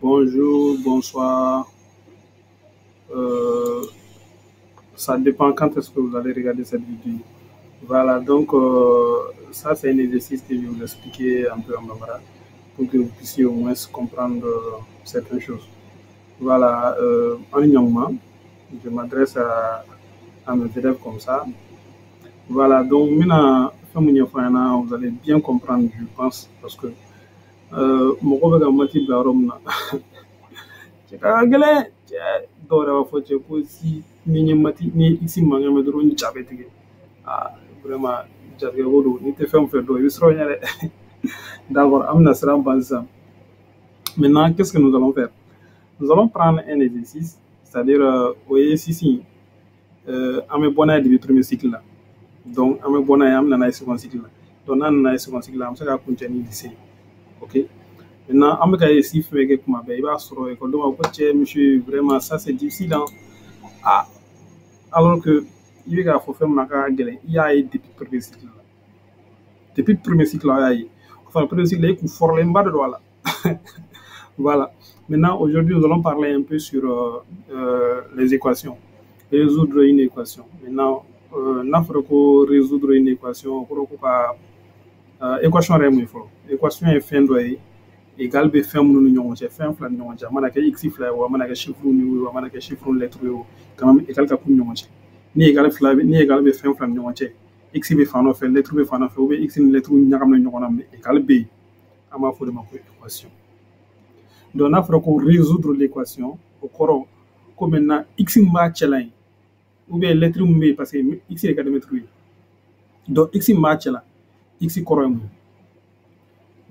Bonjour, bonsoir. Euh, Ça dépend quand est-ce que vous allez regarder cette vidéo. Voilà, donc ça c'est un exercice que je vais vous expliquer un peu en bambara pour que vous puissiez au moins comprendre certaines choses. Voilà, en ignorant, je m'adresse à mes élèves comme ça. Voilà, donc maintenant, vous allez bien comprendre, je pense, parce que mon collègue a moitié de la Rome. Gɛlɛn cɛ dɔw yɛrɛ b'a fɔ cɛ ko si ni ɲɛ mati ni i si mankan mɛn dɔrɔn ni ja bɛ tigɛ vraiment jatigɛ ko don n'i tɛ fɛn fɛ dɔn i bɛ siran o ɲɛ dɛ d'accord an bɛna siran ban sisan maintenant qu'est-ce que nous allons faire nous allons prendre un exercice c'est-à-dire o ye sisi an bɛ bɔ n'a ye depuis premier cycle la donc an bɛ bɔ n'a ye an bɛ na n'a ye second cycle la donc n'an nana n'a ye second cycle la an bɛ se ka kuncɛ ni lycée ok. Maintenant, en cas ici, il va se retrouver monsieur, vraiment, ça c'est difficile. Ah, alors que il va faire il y a depuis le premier cycle. Depuis le premier cycle, enfin, le premier cycle, il faut faire de droit là. Voilà. Maintenant, aujourd'hui, nous allons parler un peu sur les équations. Résoudre une équation. Maintenant, nous résoudre une équation. Équation équation est fin de égal bɛ fɛn minnu ni ɲɔgɔn cɛ fɛn fila ni ɲɔgɔn cɛ a mana kɛ x fila ye o a mana kɛ chiffre ni o a mana kɛ chiffre lettre ye o quand même égal ka k'u ni ɲɔgɔn cɛ ni égal fila ni égal bɛ fɛn fila ni ɲɔgɔn cɛ x bɛ fan dɔ fɛ lettre bɛ fan dɔ fɛ ou bien x ni lettre ɲagaminen ɲɔgɔn na mais égal bɛ yen an b'a fɔ o de ma ko équation donc n'a fɔra ko résoudre l'équation o kɔrɔ ko maintenant x min b'a cɛla ye ou bien lettre min bɛ yen parce que x de ka di lettre ye donc x min b'a cɛla x kɔrɔ ye mun ye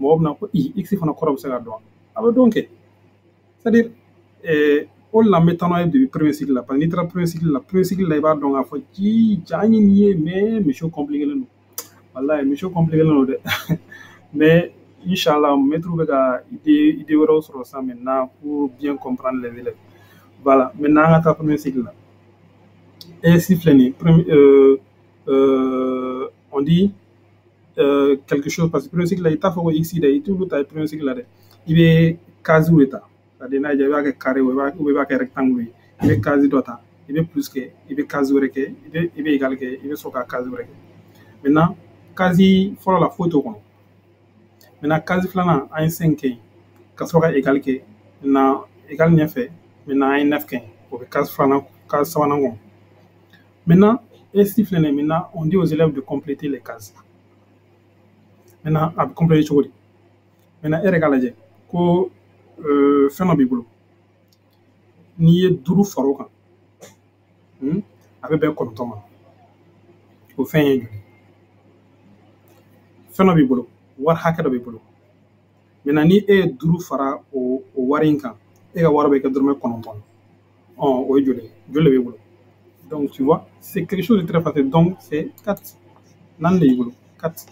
mɔgɔ bɛna ko x fana kɔrɔ bɛ se ka dɔn a bɛ dɔn kɛ c'est-à-dire o de la n bɛ taa n'a ye depuis premier cycle la parce que n'i taara premier cycle la i b'a dɔn k'a fɔ ci ja an ye nin ye mais misiw compliqué len don walayi misiw compliqué len don dɛ mais inchallah maître bɛ ka idée wɛrɛw sɔrɔ sisan maintenant pour bien comprendre les élèves voilà maintenant an ka taa premier cycle la exercice filɛ nin ye on dit quelque chose parce que premier cycle là il t'a fait x il tout ta premier cycle là il est case ou l'état c'est-à-dire n'a il va que carré ou il va que rectangle il est case d'ota il est plus que il est case ou que il est égal que il est sur la case ou maintenant quasi follow la photo quoi maintenant quasi flana un 5 ka sera égal que na égal 9 maintenant un 9 pour que case flana case sawana quoi maintenant et si flana maintenant on dit aux élèves de compléter les cases. Maintenant, a bɛ compléter cogo di maintenant e yɛrɛ k'a lajɛ ko fɛn dɔ b'i bolo n'i ye 5 fara o kan a bɛ bɛn 9 ma o fɛn ye joli fɛn dɔ b'i bolo wari hakɛ dɔ b'i bolo maintenant ni e ye 5 fara o wari in kan e ka wari bɛ kɛ dɔrɔmɛ 9 o ye joli joli de b'i bolo donc tu vois c'est quelque chose de très facile donc c'est 4 nan de b'i bolo 4.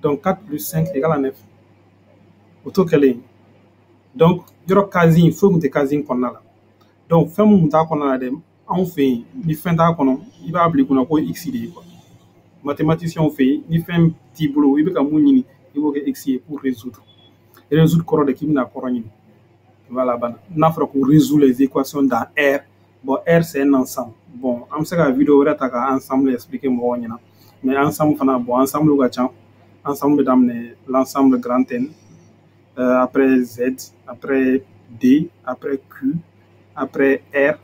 Donc 4 plus 5 égale à 9. Auto kelen. Donc, yɔrɔ quasi il faut que tu quasi kɔnɔna la. Donc, fɛn mun t'a kɔnɔna la dɛ anw fɛ yen ni fɛn t'a kɔnɔ i b'a bila i kunna ko x de ye quoi. Mathématicien fɛ yen ni fɛn t'i bolo i bɛ ka mun ɲini i b'o kɛ x ye pour résoudre. Résoudre kɔrɔ de k'i bɛna kɔrɔ ɲini. Voilà bana. N'a fɔra ko résoudre les équations dans R. Bon, R c'est un ensemble. Bon, an bɛ se ka vidéo wɛrɛ ta ka ensemble expliquer mɔgɔw ɲɛna. Mais ensemble fana bon ensemble ka ca. Ensemble d'amener l'ensemble grand N, après Z, après D, après Q, après R,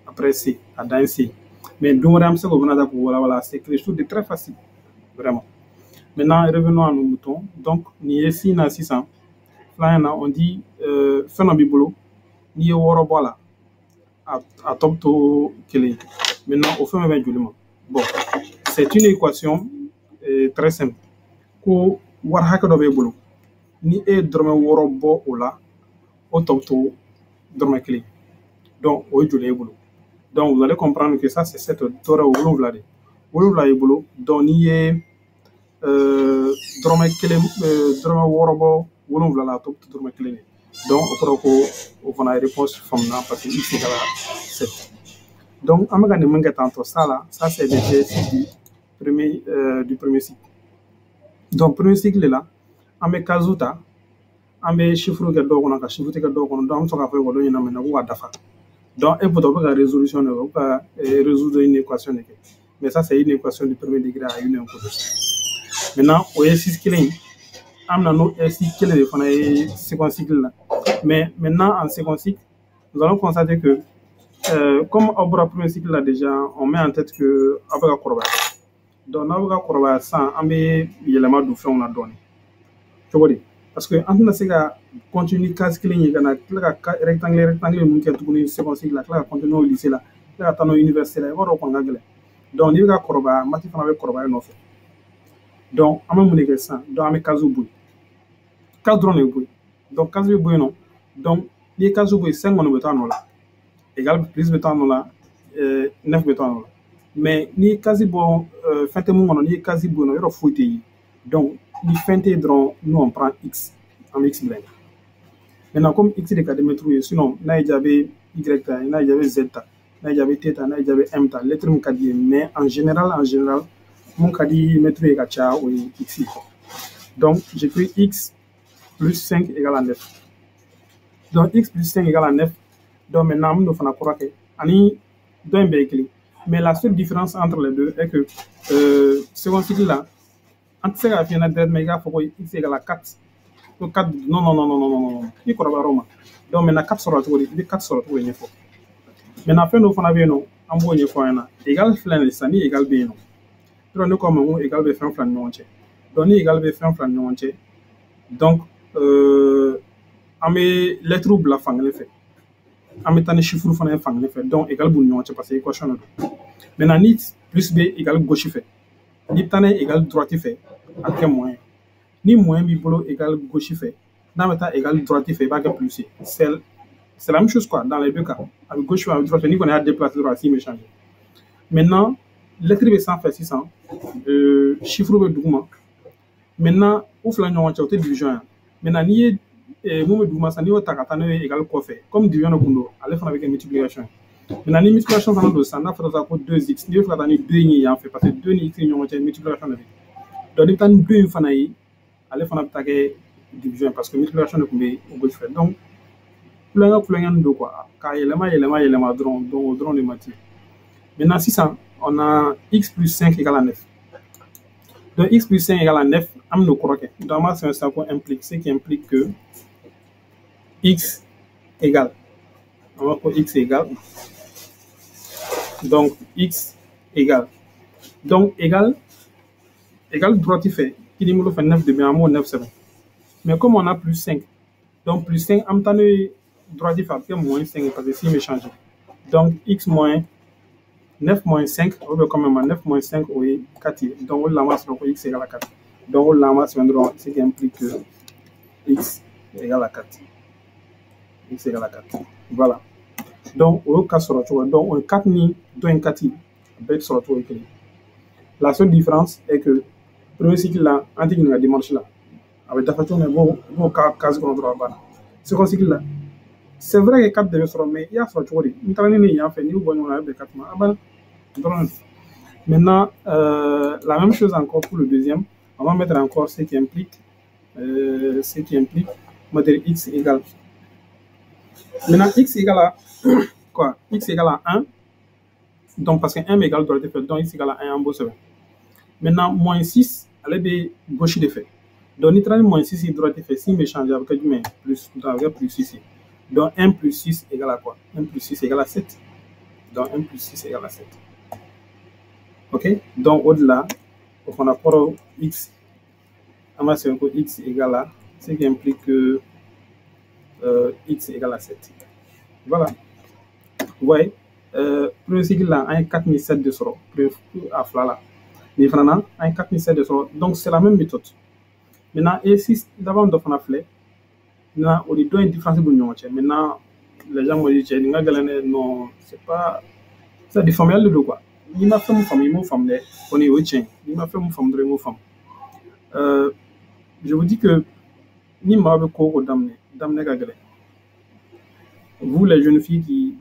après C, à dans C. Mais donc, voilà, c'est quelque chose de très facile, vraiment. Maintenant, revenons à nos moutons. Donc, ni ici, na 600. Là, on dit, phénomène ni worobola, à top to kele. Maintenant, au fond, bon, c'est une équation très simple. Ko wari hakɛ dɔ b'e bolo ni e ye dɔrɔmɛ 6 bɔ o la o tɔ bɛ to dɔrɔmɛ 1 donc o ye joli ye bolo donc vous allez comprendre que ça c'est cette tɔɔrɔ 7 de 7 y'i bolo donc n'i ye dɔrɔmɛ 1 dɔrɔmɛ 6 bɔ 7 la a tɔ bɛ to dɔrɔmɛ 1 de donc o kɔrɔ ko o fana ye réponse faamuna parce que x égale à 7 donc an bɛ ka nin min kɛ tantôt ça là ça c'est l'exercice du premier cycle. Donc, premier cycle là, on met Kazuta. an bɛ chiffre kɛ dɔw kɔnɔ ka chiffre kɛ dɔw kɔnɔ donc an bɛ sɔrɔ k'a fɔ ekɔlidenw ɲɛna maintenant k'u ka dafa donc et pourtant u bɛ ka résolution de kɛ u bɛ ka résoudre une équation de kɛ mais ça c'est une équation du premier degré à une inconnue maintenant o ye 6 kelen in an bɛna n'o S kelen de fana ye second cycle la mais maintenant en second cycle nous allons constater que comme aw bɔra premier cycle là déjà on met en tête que aw bɛ ka kɔrɔbaya donc n'aw bɛ ka kɔrɔbaya sisan an bɛ yɛlɛma don fɛnw na dɔɔni cogo di parce que an tɛna se ka continuer case kelen ye ka na tila ka rectangle ninnu kɛ tuguni second cycle la tila ka continuer o lycée la tila ka taa n'o université la i b'a dɔn o kɔni ka gɛlɛn donc n'i bɛ ka kɔrɔbaya mati fana bɛ kɔrɔbaya nɔfɛ donc an bɛ mun de kɛ sisan donc an bɛ cases bɔ yen case dɔrɔn de bɛ bɔ yen donc case bɛ bɔ yen nɔ donc n'i ye case bɔ yen 5 kɔni bɛ to a nɔ la égal plus bɛ to a nɔ la 9 bɛ to a nɔ la mais n'i ye case bɔ fɛn tɛ mun kɔnɔ n'i ye case bɔ yen nɔ yɔrɔ foyi tɛ yen donc ni fɛn tɛ yen dɔrɔn nous on prend x an bɛ x bila yen maintenant comme x de ka di mètre ye sinon n'a ye jaabi y ta n'a ye jaabi z ta n'a ye jaabi t ta n'a ye jaabi m ta lettre min ka di ye mais en général mun ka di mètre ye ka caya o ye x ye donc j'écris x plus 5 égale à 9 donc x plus 5 égale à 9 donc maintenant an bɛ n'o fana kɔrɔ kɛ ani dɔ in bɛɛ ye kelen mais la seule différence entre les deux est que second cycle là an tɛ se k'a f'i ɲɛna directement i k'a fɔ ko x égale à 4 ko 4 non i kɔrɔbayara o ma donc maintenant 4 sɔrɔla cogo di i bɛ 4 sɔrɔ cogo de ɲɛfɔ maintenant fɛn dɔw fana bɛ yen nɔ an b'o ɲɛfɔ an ɲɛna égal filɛ nin ye sisan ni égal bɛ yen nɔ yɔrɔ ne ko a ma ko égal bɛ fɛn fila ni ɲɔgɔn cɛ donc ni égal bɛ fɛn fila ni ɲɔgɔn cɛ donc an bɛ lettre bila fan kelen fɛ an bɛ taa ni chiffre fana ye fan kelen fɛ donc égal b'u ni ɲɔgɔn cɛ parce que équation de don maintenant ni plus bɛ égal gauche fɛ n'i bɛ taa ni égal droite fɛ a bɛ kɛ moyen ni moyen b'i bolo égal gauche fɛ n'a bɛ taa égal droite fɛ i b'a kɛ plus ye c'est la même chose quoi dans les deux cas a bɛ gauche fɛ a bɛ droite fɛ n'i kɔni y'a déplacer dɔrɔn a signe bɛ changer maintenant lettre bɛ sanfɛ sisan chiffre bɛ duguma maintenant u fila ɲɔgɔn cɛ o tɛ division yan maintenant n'i ye mun bɛ duguma sisan n'i y'o ta ka taa n'o ye égal kɔfɛ comme division de kun don ale fana bɛ kɛ multiplication ye maintenant ni multiplication fana don sisan n'a fɔra ko 2x n'i bɛ fɛ ka taa ni 2 ye yan fɛ parce que 2 ni x ni ɲɔgɔn cɛ multiplication de bɛ donc n'i bɛ taa ni 2 in fana ye ale fana bɛ taa kɛ division parce que multiplication de kun bɛ o gauche fɛ donc kulonkɛ don quoi k'a yɛlɛma dɔrɔn donc o dɔrɔn de mati maintenant sisan on a x plus 5 égale à 9 donc x plus 5 égale à 9 an bɛ n'o kɔrɔ kɛ donc an b'a sɛbɛn sisan ko implique ce qui implique que x égale on va ko x égale donc x égale donc égal droite fait qui dit fait 9 de bien 9 c'est bon mais comme on a plus 5 donc plus 5 en temps droite fait moins 5 parce que si me change donc x moins 9 moins 5 on veut quand même 9 moins 5 oui 4 donc on l'a sur x égale à 4 donc on l'a sur ce qui implique que x égale à 4 x égale à 4 voilà donc au cas sur donc on 4 ni 2 4 avec sur la seule différence est que premier cycle là antique na dimanche là avec ta façon mais bon cas contre bana second cycle là c'est vrai que 4 devait se mais il y a sur tu ni traîner ni en fait ni bon on a avec 4 maintenant la même chose encore pour le deuxième on va mettre encore ce qui implique on va dire x égale maintenant x égale à quoi x égale à 1 donc parce que 1 égale droite de fait donc x égale à 1 en beau c'est maintenant moins 6 elle est gauche de fait donc ni traîner moins 6 droite de fait si me change avec du plus avec plus ici donc 1 plus 6 égale à quoi 1 plus 6 égale à 7 donc 1 plus 6 égale à 7 ok donc au-delà on a pour x on va se que x égale à ce qui implique que x égale à 7 voilà vous voyez premier cycle là un 4007 de soro à flala mais vraiment un 4007 de soro donc c'est la même méthode maintenant et si d'avant de faire flé maintenant on doit une différence de l'union maintenant les gens me disent non c'est pas ça des formules de quoi il m'a fait mon famille on est au tien il m'a fait mon femme de mon femme je vous dis que ni m'a be ko damne gagale vous les jeunes filles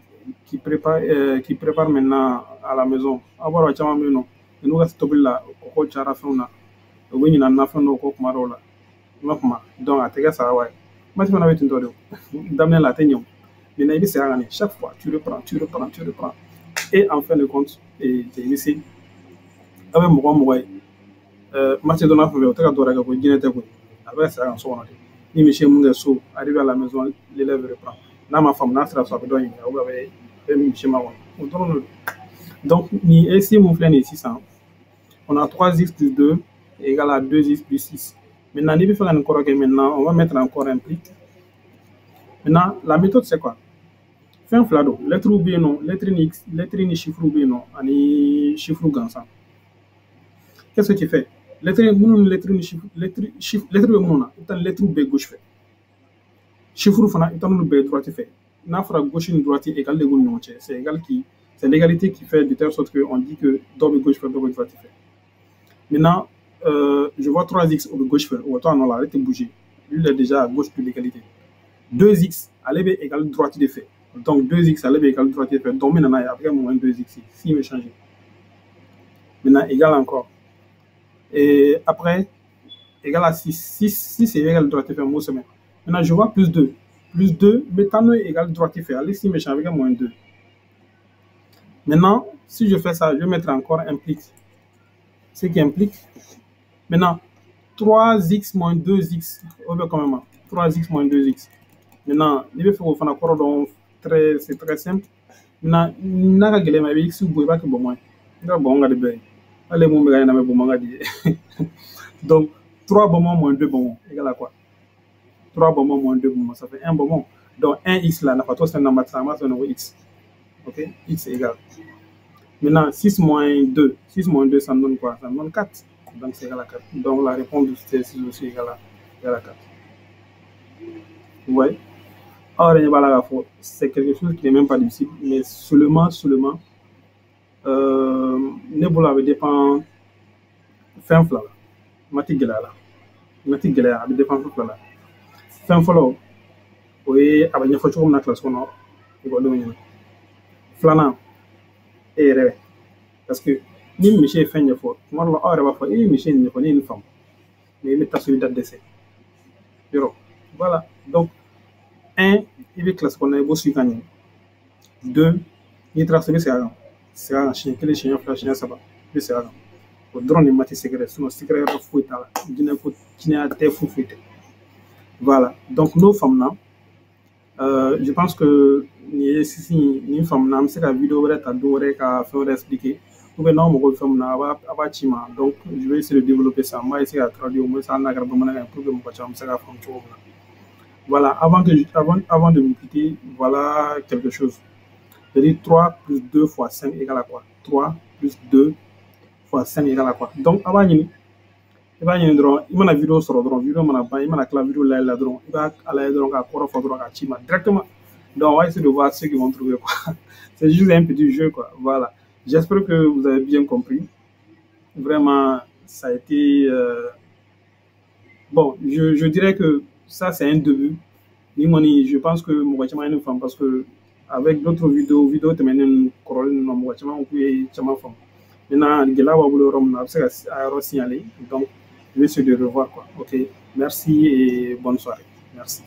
qui préparent maintenant à la maison avoir chama me no nous ga stobilla ko chara fona woni na fona ko kuma rola makuma donc atega sa way Moi, tu m'en avais une torée. Damien la teignons. Mais Naïbi, c'est à chaque fois, tu reprends. Et en fin de compte, et j'ai ici, avec moi, Macédoine, il y a d'autres qui ont été avec ça en soi. Ni Michel Mungasso, arrivé à la maison, l'élève reprend. Là, ma femme, n'a pas besoin de Michel Mawan. Donc, ici, mon frère est 600. On a 3x plus 2 égale à 2x plus 6. Maintenant, maintenant, on va mettre encore un prix. Maintenant, la méthode, c'est quoi? Fais un flado. Lettre ou bien non, lettre ni chiffre ou bien non, ani chiffre gansan. Qu'est-ce que tu fais? Lettre ni chiffre, lettre B gauche fait. Chiffre fana, il le B droite fait. N'a fera gauche et droite égale les non, c'est égal qui, c'est l'égalité qui fait de telle sorte qu'on dit que double gauche fait, double droite fait. Maintenant, je vois 3x au gauche fait, ou toi non, là, arrête de bouger. Lui, il est déjà à gauche de l'égalité. 2x, allez égale droite de fait. Donc 2x, allez égale droite de fait. Donc maintenant, après, moins 2x, si me changer. Maintenant, égal encore. Et après, égal à 6. 6 c'est égal à droite de fait, moi semaine. Maintenant, je vois plus 2. Plus 2, méthano est égal à droite de fait. Allez, si me change avec moins 2. Maintenant, si je fais ça, je vais mettre encore implique. Ce qui implique. Maintenant, 3x moins 2x. Quand même, 3x moins 2x. Maintenant, il va faire un accord c'est très simple. Maintenant, il n'a pas de x ou pas que bon. Il a bon, allez, mon gars, il n'a pas bon. Donc, 3 bonbons moins 2 bonbons égale à quoi? 3 bonbons moins 2 bonbons, ça fait 1 bonbon. Donc, 1x là, n'a pas tout, c'est un nombre de x. Ok? X égale. Maintenant, 6 moins 2. 6 moins 2, ça me donne quoi? Ça me donne 4. Donc, c'est égal à 4. Donc, la réponse de c'est aussi égale à 4. Vous voyez? Alors, c'est quelque chose qui n'est même pas difficile, mais seulement, Nebula avait dépend fin fla. Matik gelala. Avait dépend fin fla. Fin follow. Oui, avec une photo comme la classe qu'on a. Il va donner. Flana. Et rêve. Parce que, ni Michel fait une fois. Moi, on va faire, Michel n'est pas une femme. Mais il met ta date d'essai. Voilà. Donc, 1, il veut classe qu'on a beau suivre. 2, il trace le c'est un chien, quel est le chien, flash, chien, ça va. C'est un drone, il m'a dit secret, sinon secret, il faut être là. Il n'y a pas de fou. Voilà. Donc, nos femmes là, je pense que si une femme c'est la vidéo, elle a fait expliquer. Ou bien non, mon femme n'a pas chima. Donc, je vais essayer de développer ça. Moi, essayer de traduire au moins ça, n'a pas de problème pour que mon pacham c'est la femme. Voilà. Avant de vous quitter, voilà quelque chose. C'est-à-dire 3 plus 2 fois 5 égale à quoi? 3 plus 2 fois 5 égale à quoi? Donc, avant il y a une vidéo sur le drone, il y a la vidéo là, il va aller directement. Donc, on va essayer de voir ce qu'ils vont trouver. C'est juste un petit jeu, quoi. Voilà. J'espère que vous avez bien compris. Vraiment, ça a été... Bon, je dirais que ça, c'est un début. Je pense que moi, je une femme parce que avec d'autres vidéos, on maintenant, signaler. Donc, je vais essayer de revoir, quoi. OK. Merci et bonne soirée. Merci.